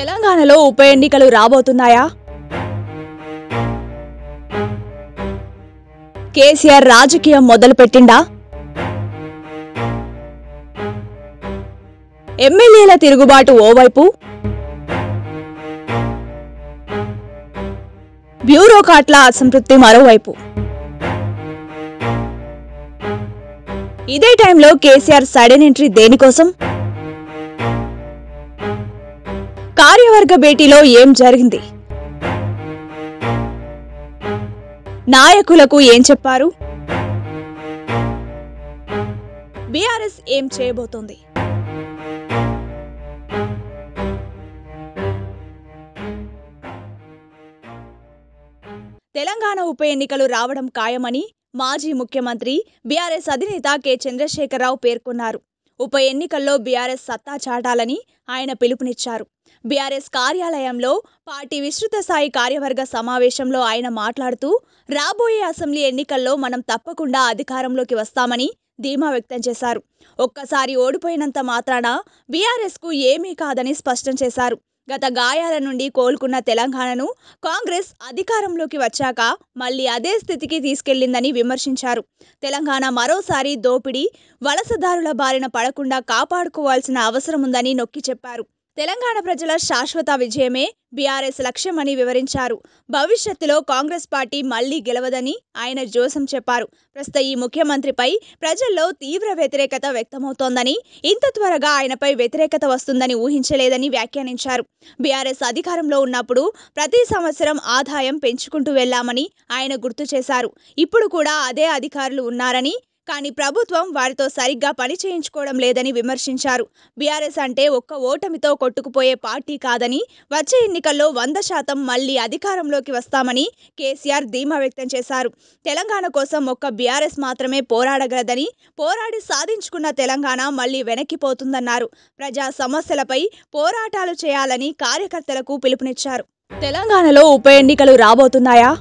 తెలంగాణలో ఉప ఎన్నికలు రాబోతున్నాయా? కేసీఆర్ రాజకీయం మొదలుపెట్టిండా? ఎమ్మెల్యేల తిరుగుబాటు ఓవైపు, బ్యూరోక్రాట్ల అసంతృప్తి మరోవైపు. ఇదే టైంలో కేసీఆర్ సడన్ ఎంట్రీ దేనికోసం? కార్యవర్గ భేటీలో ఏం జరిగింది? నాయకులకు ఏం చెప్పారు? బీఆర్ఎస్ ఏం చేయబోతోంది? తెలంగాణ ఉప ఎన్నికలు రావడం ఖాయమని మాజీ ముఖ్యమంత్రి బీఆర్ఎస్ అధినేత కె చంద్రశేఖరరావు పేర్కొన్నారు. ఉప ఎన్నికల్లో బీఆర్ఎస్ సత్తా చాటాలని ఆయన పిలుపునిచ్చారు. బీఆర్ఎస్ కార్యాలయంలో పార్టీ విస్తృత స్థాయి కార్యవర్గ సమావేశంలో ఆయన మాట్లాడుతూ, రాబోయే అసెంబ్లీ ఎన్నికల్లో మనం తప్పకుండా అధికారంలోకి వస్తామని ధీమా వ్యక్తం చేశారు. ఒక్కసారి ఓడిపోయినంత మాత్రాన బీఆర్ఎస్కు ఏమీ కాదని స్పష్టం చేశారు. గత గాయాల నుండి కోలుకున్న తెలంగాణను కాంగ్రెస్ అధికారంలోకి వచ్చాక మళ్లీ అదే స్థితికి తీసుకెళ్లిందని విమర్శించారు. తెలంగాణ మరోసారి దోపిడీ, వలసదారుల బారిన పడకుండా కాపాడుకోవాల్సిన అవసరముందని నొక్కి చెప్పారు. తెలంగాణ ప్రజల శాశ్వత విజయమే బీఆర్ఎస్ లక్ష్యమని వివరించారు. భవిష్యత్తులో కాంగ్రెస్ పార్టీ మళ్లీ గెలవదని ఆయన జోసం చెప్పారు. ప్రస్తుత ఈ ముఖ్యమంత్రిపై ప్రజల్లో తీవ్ర వ్యతిరేకత వ్యక్తమవుతోందని, ఇంత త్వరగా ఆయనపై వ్యతిరేకత వస్తుందని ఊహించలేదని వ్యాఖ్యానించారు. బీఆర్ఎస్ అధికారంలో ఉన్నప్పుడు ప్రతి సంవత్సరం ఆదాయం పెంచుకుంటూ వెళ్లామని ఆయన గుర్తు చేశారు. ఇప్పుడు కూడా అదే అధికారులు ఉన్నారని, కానీ ప్రభుత్వం వారితో సరిగ్గా పని చేయించుకోవడం లేదని విమర్శించారు. బీఆర్ఎస్ అంటే ఒక్క ఓటమితో కొట్టుకుపోయే పార్టీ కాదని, వచ్చే ఎన్నికల్లో 100% మళ్లీ అధికారంలోకి వస్తామని కేసీఆర్ ధీమా వ్యక్తం చేశారు. తెలంగాణ కోసం ఒక్క బీఆర్ఎస్ మాత్రమే పోరాడగలదని, పోరాడి సాధించుకున్న తెలంగాణ మళ్లీ వెనక్కిపోతుందన్నారు. ప్రజా సమస్యలపై పోరాటాలు చేయాలని కార్యకర్తలకు పిలుపునిచ్చారు. తెలంగాణలో ఉప ఎన్నికలు రాబోతున్నాయా?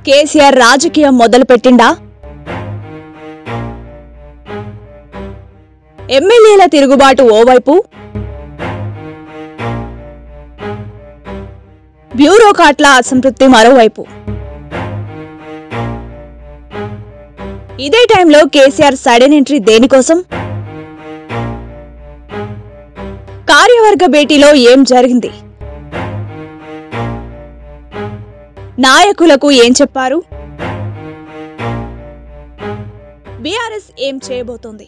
కేసీఆర్ రాజకీయం మొదలుపెట్టిండా? ఎమ్మెల్యేల తిరుగుబాటు ఓవైపు, బ్యూరోక్రాట్ల అసంతృప్తి మరోవైపు. ఇదే టైంలో కేసీఆర్ సడన్ ఎంట్రీ దేనికోసం? కార్యవర్గ భేటీలో ఏం జరిగింది? నాయకులకు ఏం చెప్పారు? బీఆర్ఎస్ ఏం చేయబోతోంది?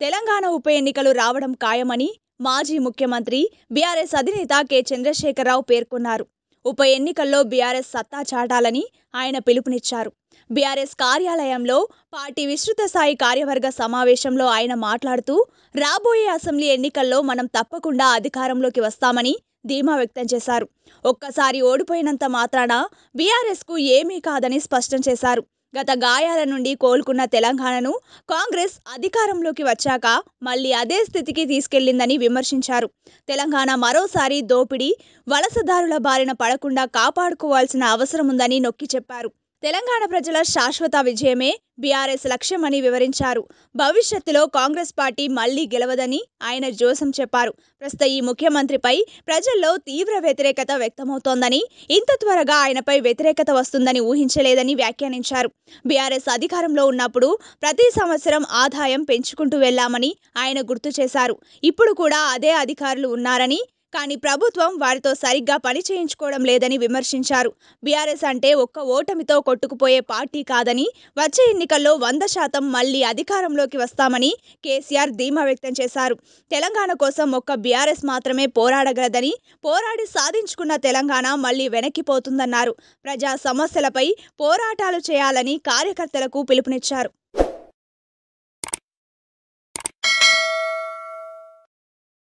తెలంగాణ ఉప ఎన్నికలు రావడం ఖాయమని మాజీ ముఖ్యమంత్రి బీఆర్ఎస్ అధినేత కె చంద్రశేఖరరావు పేర్కొన్నారు. ఉప ఎన్నికల్లో బీఆర్ఎస్ సత్తా చాటాలని ఆయన పిలుపునిచ్చారు. బీఆర్ఎస్ కార్యాలయంలో పార్టీ విస్తృత స్థాయి కార్యవర్గ సమావేశంలో ఆయన మాట్లాడుతూ, రాబోయే అసెంబ్లీ ఎన్నికల్లో మనం తప్పకుండా అధికారంలోకి వస్తామని ధీమా వ్యక్తం చేశారు. ఒక్కసారి ఓడిపోయినంత మాత్రాన బీఆర్ఎస్కు ఏమీ కాదని స్పష్టం చేశారు. గత గాయాల నుండి కోలుకున్న తెలంగాణను కాంగ్రెస్ అధికారంలోకి వచ్చాక మళ్లీ అదే స్థితికి తీసుకెళ్లిందని విమర్శించారు. తెలంగాణ మరోసారి దోపిడీ, వలసదారుల బారిన పడకుండా కాపాడుకోవాల్సిన అవసరముందని నొక్కి చెప్పారు. తెలంగాణ ప్రజల శాశ్వత విజయమే బీఆర్ఎస్ లక్ష్యమని వివరించారు. భవిష్యత్తులో కాంగ్రెస్ పార్టీ మళ్లీ గెలవదని ఆయన జోసం చెప్పారు. ప్రస్తుత ఈ ముఖ్యమంత్రిపై ప్రజల్లో తీవ్ర వ్యతిరేకత వ్యక్తమవుతోందని, ఇంత త్వరగా ఆయనపై వ్యతిరేకత వస్తుందని ఊహించలేదని వ్యాఖ్యానించారు. బీఆర్ఎస్ అధికారంలో ఉన్నప్పుడు ప్రతి సంవత్సరం ఆదాయం పెంచుకుంటూ వెళ్లామని ఆయన గుర్తు చేశారు. ఇప్పుడు కూడా అదే అధికారులు ఉన్నారని, కానీ ప్రభుత్వం వారితో సరిగ్గా పని చేయించుకోవడం లేదని విమర్శించారు. బీఆర్ఎస్ అంటే ఒక్క ఓటమితో కొట్టుకుపోయే పార్టీ కాదని, వచ్చే ఎన్నికల్లో 100% మళ్లీ అధికారంలోకి వస్తామని కేసీఆర్ ధీమా వ్యక్తం చేశారు. తెలంగాణ కోసం ఒక్క బీఆర్ఎస్ మాత్రమే పోరాడగలదని, పోరాడి సాధించుకున్న తెలంగాణ మళ్లీ వెనక్కిపోతుందన్నారు. ప్రజా సమస్యలపై పోరాటాలు చేయాలని కార్యకర్తలకు పిలుపునిచ్చారు.